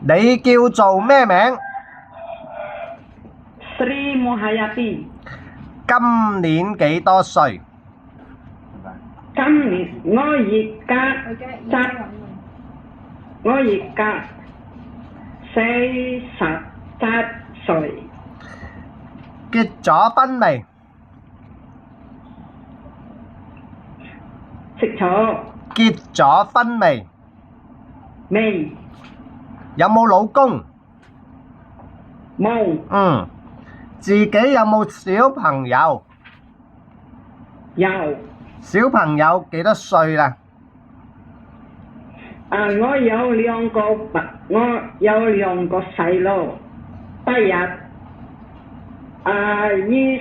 你叫做咩名？ Sri Muhayati。今年幾多歲？今年我而家47歲。結咗婚未？食咗結咗婚未？未？有冇老公？冇。自己有冇小朋友？有。小朋友幾多歲啦？我有兩個細路，第日29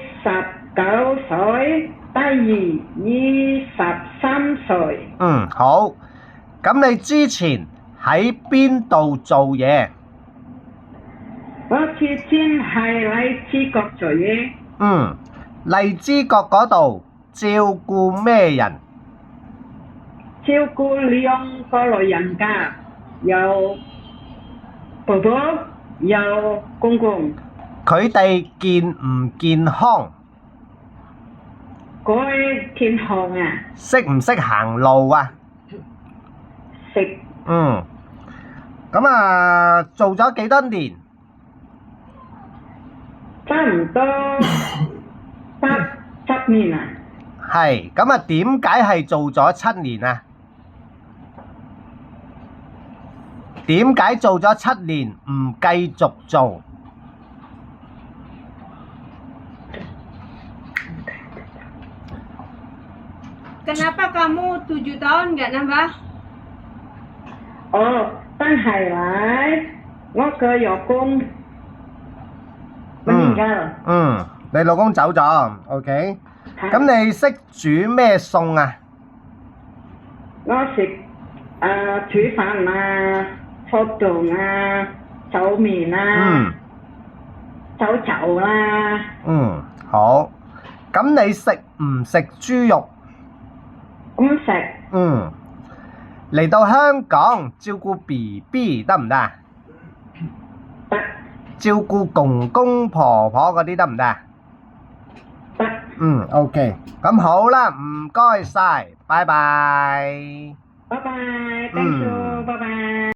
歲，第二23歲。好。咁你之前喺邊度做嘢？我之前喺荔枝角做嘢。荔枝角嗰度照顧咩人？照顧兩個老人家，有婆婆，有公公。佢哋健唔健康？佢健康啊。識唔識行路啊？識。咁啊，做咗幾多年？差唔多7年啊。係。咁啊，點解係做咗7年啊？點解做咗7年唔繼續做？Kenapa kamu 7 tahun nggak nambah? 但係咧，我個老公你老公走咗 ，OK？咁你識煮咩餸啊？我識煮飯啊，炒飯啊，炒麵啊，炒酒啦。好。咁你食唔食豬肉？唔食。嚟到香港照顧 BB 得唔得啊？得。照顧公公婆婆嗰啲得唔得啊？得。OK。咁好啦，唔該晒，拜拜。拜拜，thank you，拜拜。